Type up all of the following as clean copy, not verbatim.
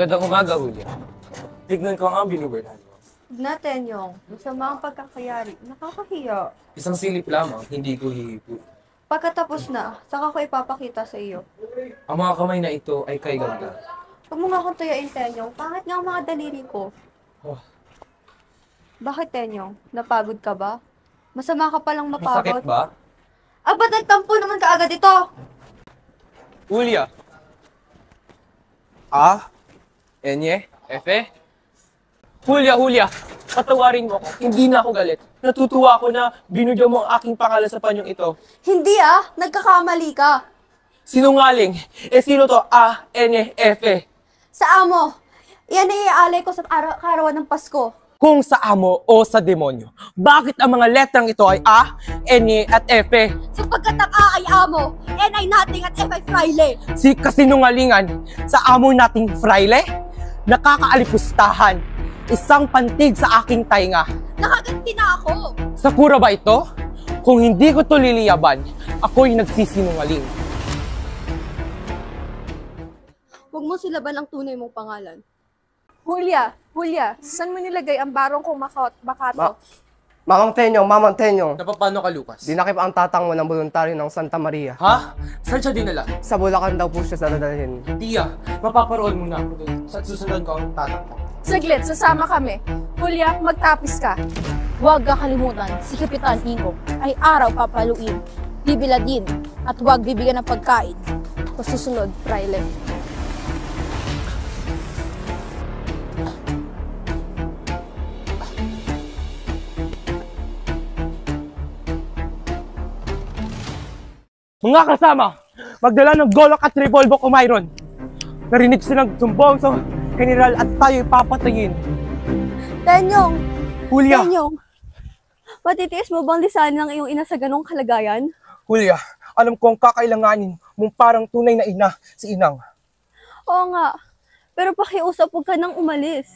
Magandang umaga, Julia. Tignan ko ang binuberhan mo. Natin yung masama ang pagkakayari. Nakakahiya. Isang silip lamang, hindi ko hihipo. Pagkatapos na, saka ko ipapakita sa iyo. Ang mga kamay na ito ay kay ganda. Huwag mo nga akong tuyain, Tenyong. Pangit nga ang mga daliri ko. Oh, Bakit, Tenyong? Napagod ka ba? Masama ka palang mapagod. masakit ba? Ba't nagtampo naman ka agad ito? Julia. A, Enye, Efe. Julia, patawarin mo ako. Hindi na ako galit. Natutuwa ako na binudyo mo ang aking pangalan sa panyong ito. Hindi nagkakamali ka. Sinungaling. Sino to? A, Enye, Efe. Sa amo, iyan ay iaalay ko sa karawan ng Pasko. Kung sa amo o sa demonyo, bakit ang mga letrang ito ay A, Enye at Efe? Sapagkat ang A ay amo, N ay nothing at F ay fraile. Si kasinungalingan sa amo nating fraile, nakakaalipustahan, isang pantig sa aking tainga. Nakaganti na ako. Sakura ba ito? Kung hindi ko to liliyaban, ako'y nagsisinungaling. Huwag mo silaban ang tunay mong pangalan. Julia, saan mo nilagay ang barong kong bakato? Mamang Tenyong, Napapano ka, Lucas? dinakip ang tatang mo ng voluntaryo ng Santa Maria. Ha? Saan siya dinala? Sa Bulacan daw po siya dadalhin. Tia, mapaparoon muna ako doon. Susundan ko ang tatang ko. Saglit, sasama kami. Julia, magtapis ka. Huwag kakalimutan, si Kapitan Ingo ay araw papaluin, bibiladin, at huwag bibigyan ng pagkain. O susunod, Fraile. Mga kasama, magdala ng golok at revolver o mayroon. Narinig silang sumbong sa general at tayo'y papatayin. Tenyong! Julia! Tenyong! Matitiis mo bang lisanin ng iyong ina sa ganong kalagayan? Julia, alam ko ang kakailanganin mong parang tunay na ina, si Inang. Oo nga, pero pakiusap huwag ka nang umalis.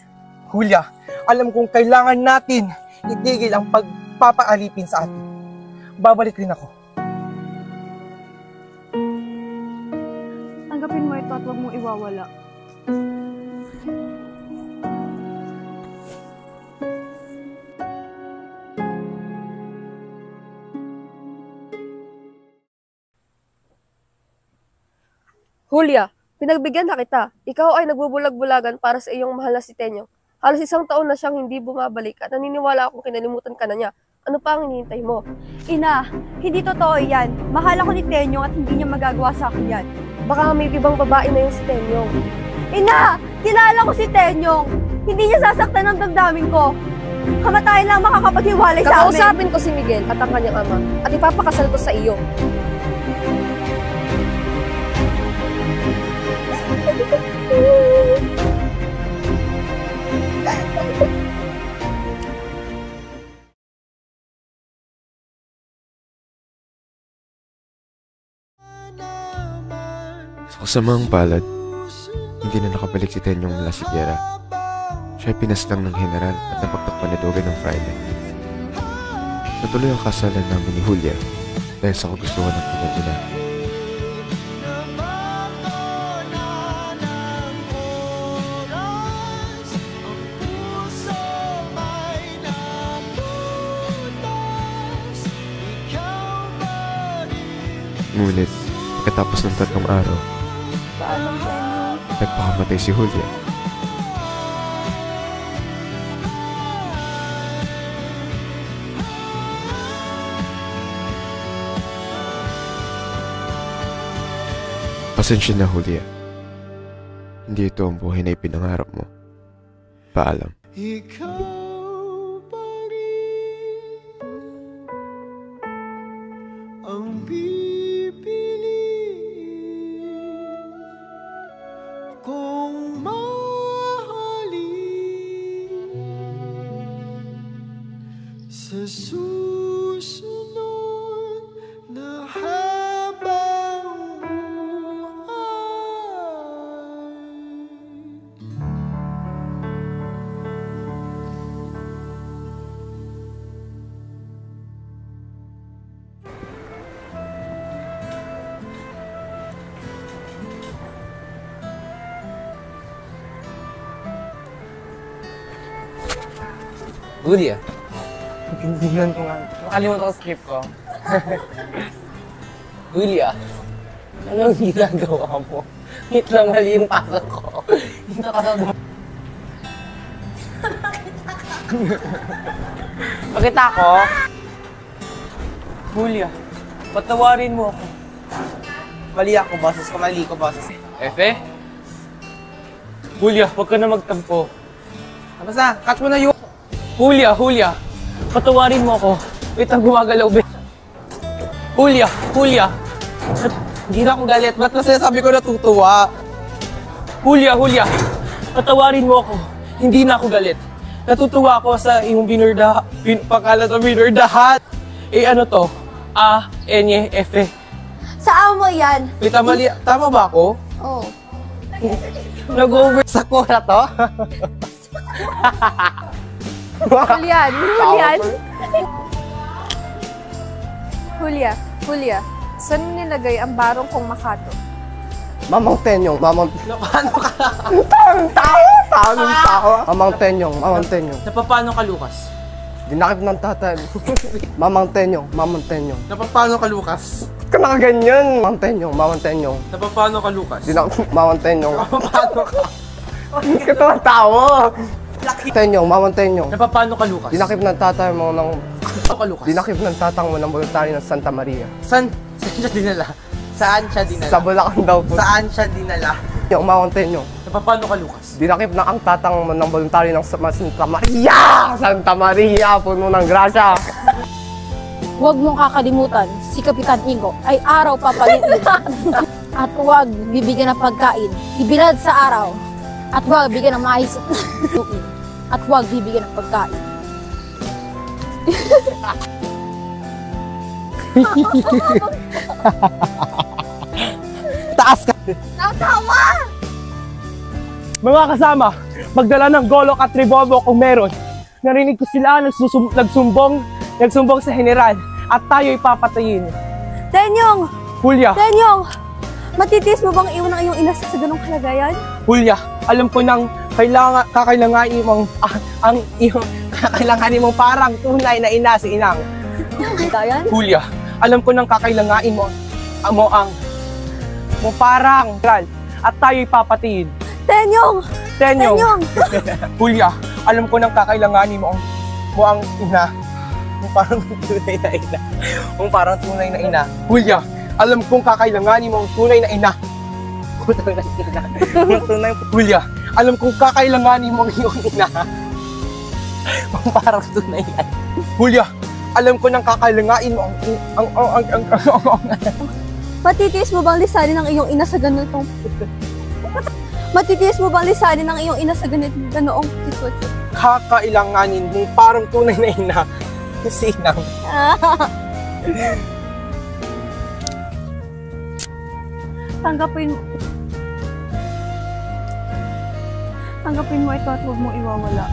Julia, alam kong kailangan natin itigil ang pagpapaalipin sa atin. Babalik rin ako. Tanggapin mo ito at huwag mong iwawala. Julia, pinagbigyan na kita. Ikaw ay nagbubulag-bulagan para sa iyong mahal na si Tenyo. Halos isang taon na siyang hindi bumabalik at naniniwala akong kinalimutan ka na niya. Ano pa ang hinihintay mo? Ina, hindi totoo yan. Mahal ako ni Tenyong at hindi niya magagawa sa akin yan. Baka may ibang babae na yung si Tenyo. Ina! Kilala ko si Tenyong! Hindi niya sasaktan ang damdamin ko. Kamatayan lang makakapaghiwalay sa amin. Kakausapin ko si Miguel at ang kanyang ama at ipapakasal ko sa iyo. Sa kasamang palad, hindi na nakabalik si Tenyong mula sa giyera. Siya ay pinaslang ng general at napagtakpan ni Dogen ng Friday. Natuloy ang kasalan namin ni Julia dahil sa kagustuhan ng ina nila. Ngunit, pagkatapos ng 3 araw, Paalam, Tenyong. nagpakamatay si Julia. Pasensya na, Julia. Hindi ito ang buhay na ipinangarap mo. Paalam. Ikaw pa rin ang pipiliin kung mahalin sa susunod na habang buhay. Julia. Tingnan ko nga. Nakalimutan ko script ko. Julia, anong ginagawa mo? Hit lang mali yung pasok ko. Dito ka sa... Pakita ko. Julia, patawarin mo ako. Mali ako, boses ko. Mali ko, boses. Efe? Julia, huwag ka na magtampo. Tapos na, catch mo na yung... Julia, patawarin mo ako. Wait, ang gumagalaw, be. Julia, hindi na ako galit. Ba't na sinasabi ko natutuwa? Julia, patawarin mo ako. Hindi na ako galit. Natutuwa ako sa iyong pagkalat ng binurdahan. Ano to? A-N-E-F-E. Saan mo yan? Wait, mali. Tama ba ako? Oh. Nag-over sa kora to? Julian. Julia, saan mo nilagay ang barong kong makato? Mamang Tenyong, Mamang... Paano ka? Tao! Mamang Tenyong. Napapano ka, Lucas? Dinakip ng tatay. Mamang Tenyong. Napapano ka, Lucas? Ba't ka nakaganyan? Mamang Tenyong. Napapano ka, Lucas? Dinakip Mamang Tenyong. Napapano ka? Hindi ka tuwa tao! Mamang Tenyong. Napapano ka, Lucas? Dinakip ng tatay mo ng... Napapano ka, Lucas? Dinakip ng tatang mo ng voluntary ng Santa Maria. Saan siya dinala? Saan siya dinala? Sa Bulacan daw po. Saan siya dinala? Yung Mamang Tenyong. Napapano ka, Lucas? Dinakip na ang tatang mo ng voluntary ng Santa Maria! Santa Maria! Puno ng grasya! Huwag mong kakalimutan, si Kapitan Ingo ay araw papaluin. At huwag bibigyan ng pagkain, ibilad sa araw. At huwag bigyan ng mais. At huwag bibigyan ng pagkain. Taas ka! Tama! Mga kasama, magdala ng golok at ribobo kung meron. Narinig ko sila nagsumbong sa general at tayo'y papatayin. Tenyong! Julia, Matitiis mo bang iwan ang iyong ina sa ganong kalagayan? Julia, alam ko nang kakailanganin mong parang tunay na ina si inang. Kalagayan? Julia, alam ko nang kakailanganin mo ang parang at tayo'y papatayin. Tenyong! Julia, alam ko nang kakailanganin mo ang ina. Mo parang tunay na ina. Mo parang tunay na ina. Julia, alam kong kakailanganin mo ang tunay na ina. Putang na ina. Tunay. Julia, alam kong kakailanganin mo ang iyong ina. Mo parang tunay na ina. Julia, alam ko nang kakailanganin mo ang Matitiis mo bang lisanin ang iyong ina sa ganitong... Matitiis mo bang lisanin ang iyong ina sa ganoong sitwasyon? kakailanganin mong parang tunay na ina. Si inang. Tanggapin mo ito at huwag mong iwawala.